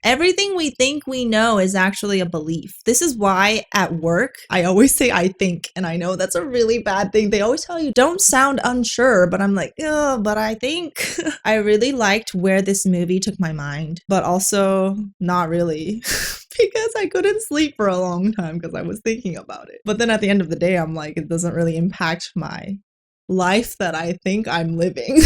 Everything we think we know is actually a belief. This is why at work, I always say I think, and I know that's a really bad thing. They always tell you, don't sound unsure, but I'm like, oh, but I think. I really liked where this movie took my mind, but also not really. Because I couldn't sleep for a long time because I was thinking about it. But then at the end of the day, I'm like, it doesn't really impact my life that I think I'm living.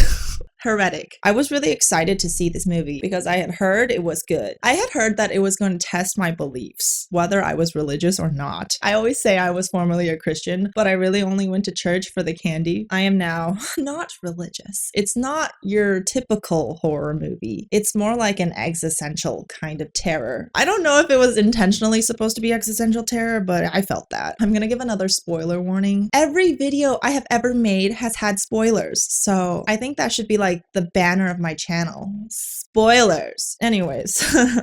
Heretic. I was really excited to see this movie because I had heard it was good. I had heard that it was going to test my beliefs, whether I was religious or not. I always say I was formerly a Christian, but I really only went to church for the candy. I am now not religious. It's not your typical horror movie. It's more like an existential kind of terror. I don't know if it was intentionally supposed to be existential terror, but I felt that. I'm gonna give another spoiler warning. Every video I have ever made has had spoilers, so I think that should be like the banner of my channel. Spoilers. Anyways,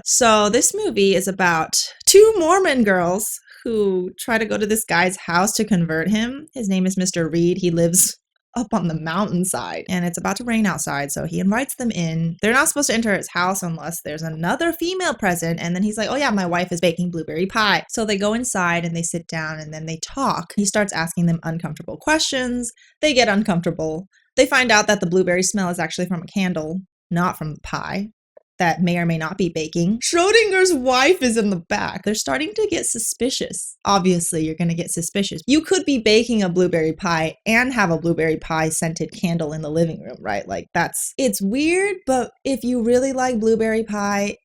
so this movie is about two Mormon girls who try to go to this guy's house to convert him. His name is Mr. Reed. He lives up on the mountainside and it's about to rain outside, so he invites them in. They're not supposed to enter his house unless there's another female present, and then he's like, oh yeah, my wife is baking blueberry pie. So they go inside and they sit down and then they talk. He starts asking them uncomfortable questions. They get uncomfortable. They find out that the blueberry smell is actually from a candle, not from the pie that may or may not be baking. Schrodinger's wife is in the back. They're starting to get suspicious. Obviously, you're going to get suspicious. You could be baking a blueberry pie and have a blueberry pie scented candle in the living room, right? Like it's weird, but if you really like blueberry pie,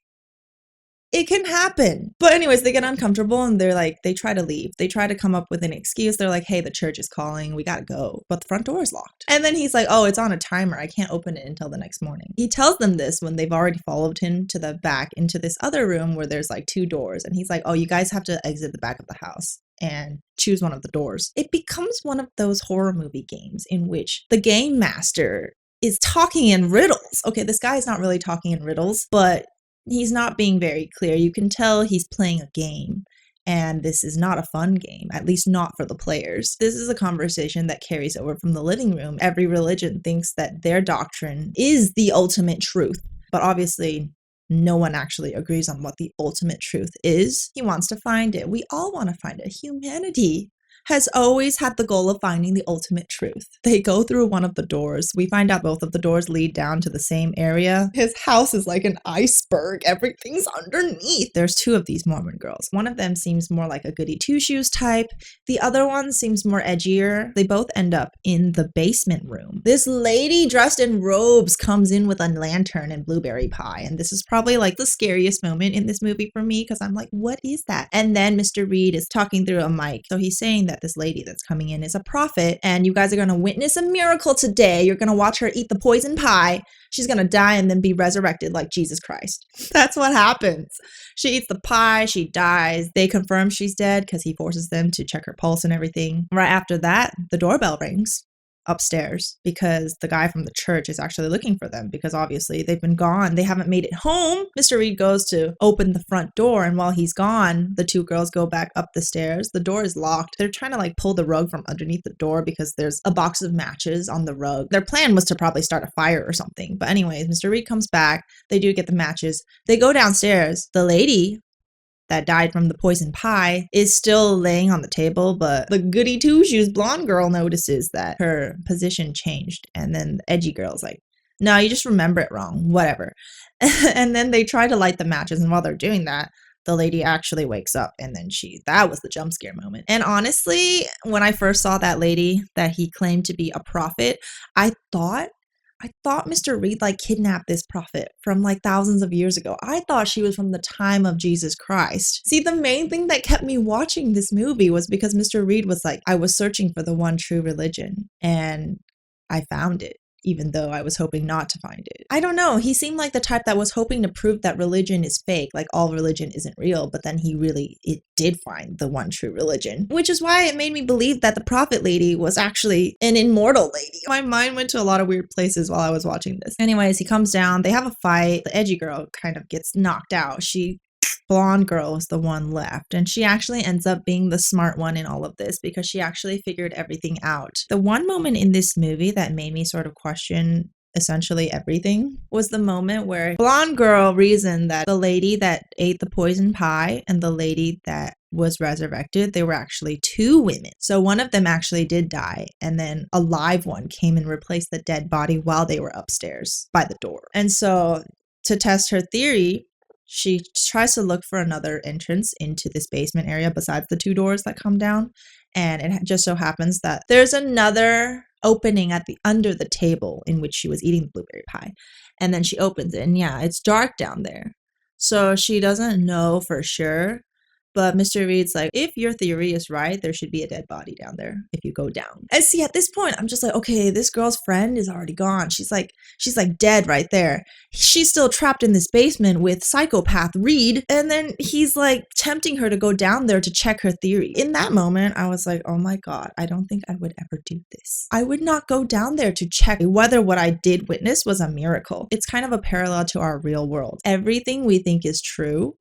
it can happen. But anyways, they get uncomfortable and they're like, they try to leave. They try to come up with an excuse. They're like, hey, the church is calling. We gotta go. But the front door is locked. And then he's like, oh, it's on a timer. I can't open it until the next morning. He tells them this when they've already followed him to the back into this other room where there's like two doors. And he's like, oh, you guys have to exit the back of the house and choose one of the doors. It becomes one of those horror movie games in which the game master is talking in riddles. Okay, this guy is not really talking in riddles, but he's not being very clear. You can tell he's playing a game, and this is not a fun game, at least not for the players. This is a conversation that carries over from the living room. Every religion thinks that their doctrine is the ultimate truth, but obviously no one actually agrees on what the ultimate truth is. He wants to find it. We all want to find it. Humanity has always had the goal of finding the ultimate truth. They go through one of the doors. We find out both of the doors lead down to the same area. His house is like an iceberg. Everything's underneath. There's two of these Mormon girls. One of them seems more like a goody two-shoes type. The other one seems more edgier. They both end up in the basement room. This lady dressed in robes comes in with a lantern and blueberry pie. And this is probably like the scariest moment in this movie for me because I'm like, what is that? And then Mr. Reed is talking through a mic. So he's saying that this lady that's coming in is a prophet and you guys are going to witness a miracle today. You're going to watch her eat the poison pie. She's going to die and then be resurrected like Jesus Christ. That's what happens. She eats the pie. She dies. They confirm she's dead because he forces them to check her pulse and everything. Right after that, the doorbell rings upstairs because the guy from the church is actually looking for them because obviously they've been gone. They haven't made it home. Mr. Reed goes to open the front door and while he's gone, the two girls go back up the stairs. The door is locked. They're trying to like pull the rug from underneath the door because there's a box of matches on the rug. Their plan was to probably start a fire or something. But anyways, Mr. Reed comes back. They do get the matches. They go downstairs. The lady that died from the poison pie is still laying on the table, but the goody two-shoes blonde girl notices that her position changed. And then the edgy girl's like, no, you just remember it wrong, whatever. And then they try to light the matches, and while they're doing that, the lady actually wakes up, and then that was the jump scare moment. And honestly, when I first saw that lady that he claimed to be a prophet, I thought Mr. Reed like kidnapped this prophet from like thousands of years ago. I thought she was from the time of Jesus Christ. See, the main thing that kept me watching this movie was because Mr. Reed was like, I was searching for the one true religion and I found it, even though I was hoping not to find it. I don't know. He seemed like the type that was hoping to prove that religion is fake, like all religion isn't real, but then it did find the one true religion, which is why it made me believe that the prophet lady was actually an immortal lady. My mind went to a lot of weird places while I was watching this. Anyways, he comes down, they have a fight. The edgy girl kind of gets knocked out. Blonde girl is the one left, and she actually ends up being the smart one in all of this because she actually figured everything out. The one moment in this movie that made me sort of question essentially everything was the moment where blonde girl reasoned that the lady that ate the poison pie and the lady that was resurrected, they were actually two women. So one of them actually did die, and then a live one came and replaced the dead body while they were upstairs by the door. And so to test her theory, she tries to look for another entrance into this basement area besides the two doors that come down. And it just so happens that there's another opening at the under the table in which she was eating the blueberry pie. And then she opens it, and yeah, it's dark down there. So she doesn't know for sure. But Mr. Reed's like, if your theory is right, there should be a dead body down there if you go down. And see, at this point, I'm just like, okay, this girl's friend is already gone. She's like dead right there. She's still trapped in this basement with psychopath Reed. And then he's like tempting her to go down there to check her theory. In that moment, I was like, oh my God, I don't think I would ever do this. I would not go down there to check whether what I did witness was a miracle. It's kind of a parallel to our real world. Everything we think is true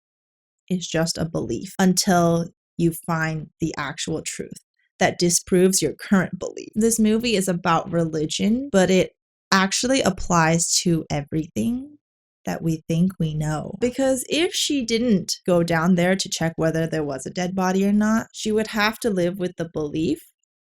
is just a belief until you find the actual truth that disproves your current belief. This movie is about religion, but it actually applies to everything that we think we know. Because if she didn't go down there to check whether there was a dead body or not, she would have to live with the belief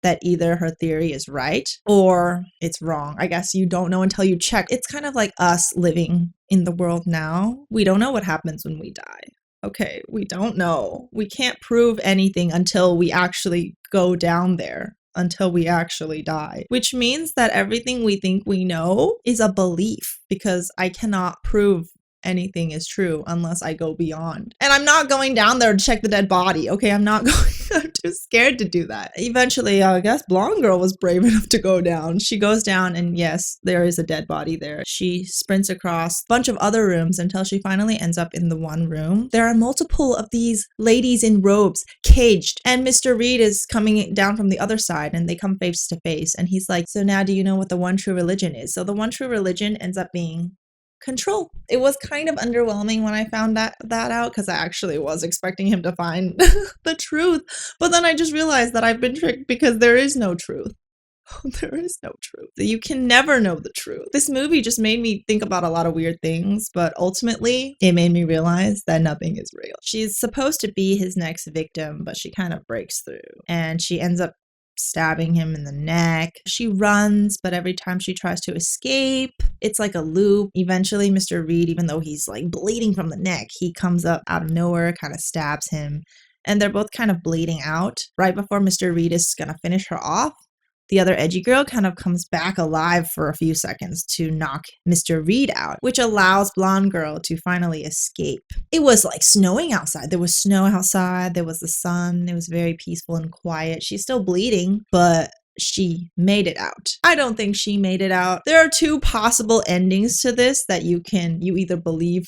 that either her theory is right or it's wrong. I guess you don't know until you check. It's kind of like us living in the world now. We don't know what happens when we die. Okay, we don't know. We can't prove anything until we actually go down there, until we actually die. Which means that everything we think we know is a belief, because I cannot prove anything is true unless I go beyond. And I'm not going down there to check the dead body. Okay, I'm not going. I'm too scared to do that. Eventually, I guess blonde girl was brave enough to go down. She goes down, and yes, there is a dead body there. She sprints across a bunch of other rooms until she finally ends up in the one room. There are multiple of these ladies in robes, caged, and Mr. Reed is coming down from the other side, and they come face to face, and he's like, so now do you know what the one true religion is? So the one true religion ends up being control. It was kind of underwhelming when I found that out, because I actually was expecting him to find the truth. But then I just realized that I've been tricked, because there is no truth. There is no truth. You can never know the truth. This movie just made me think about a lot of weird things, but ultimately it made me realize that nothing is real. She's supposed to be his next victim, but she kind of breaks through, and she ends up stabbing him in the neck. She runs, but every time she tries to escape, it's like a loop. Eventually, Mr. Reed, even though he's like bleeding from the neck, he comes up out of nowhere, kind of stabs him, and they're both kind of bleeding out. Right before Mr. Reed is gonna finish her off, the other edgy girl kind of comes back alive for a few seconds to knock Mr. Reed out, which allows blonde girl to finally escape. It was like snowing outside. There was snow outside. There was the sun. It was very peaceful and quiet. She's still bleeding, but she made it out. I don't think she made it out. There are two possible endings to this that you either believe,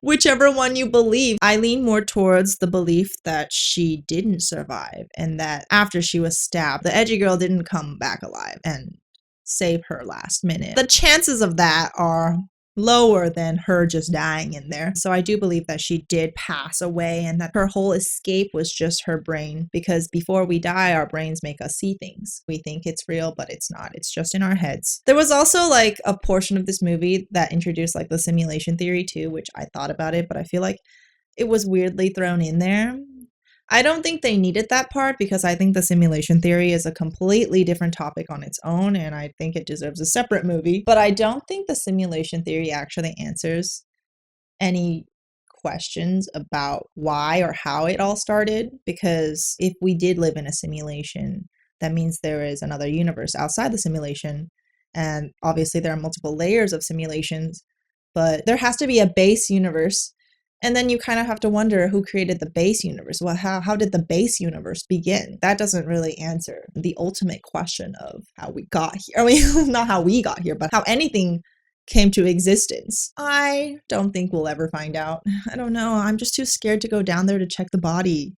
whichever one you believe. I lean more towards the belief that she didn't survive, and that after she was stabbed, the edgy girl didn't come back alive and save her last minute. The chances of that are lower than her just dying in there. So I do believe that she did pass away, and that her whole escape was just her brain, because before we die, our brains make us see things. We think it's real, but it's not. It's just in our heads. There was also like a portion of this movie that introduced like the simulation theory too, which I thought about it, but I feel like it was weirdly thrown in there. I don't think they needed that part, because I think the simulation theory is a completely different topic on its own, and I think it deserves a separate movie. But I don't think the simulation theory actually answers any questions about why or how it all started, because if we did live in a simulation, that means there is another universe outside the simulation, and obviously there are multiple layers of simulations, but there has to be a base universe. And then you kind of have to wonder who created the base universe. Well, how did the base universe begin? That doesn't really answer the ultimate question of how we got here. I mean, not how we got here, but how anything came to existence. I don't think we'll ever find out. I don't know. I'm just too scared to go down there to check the body.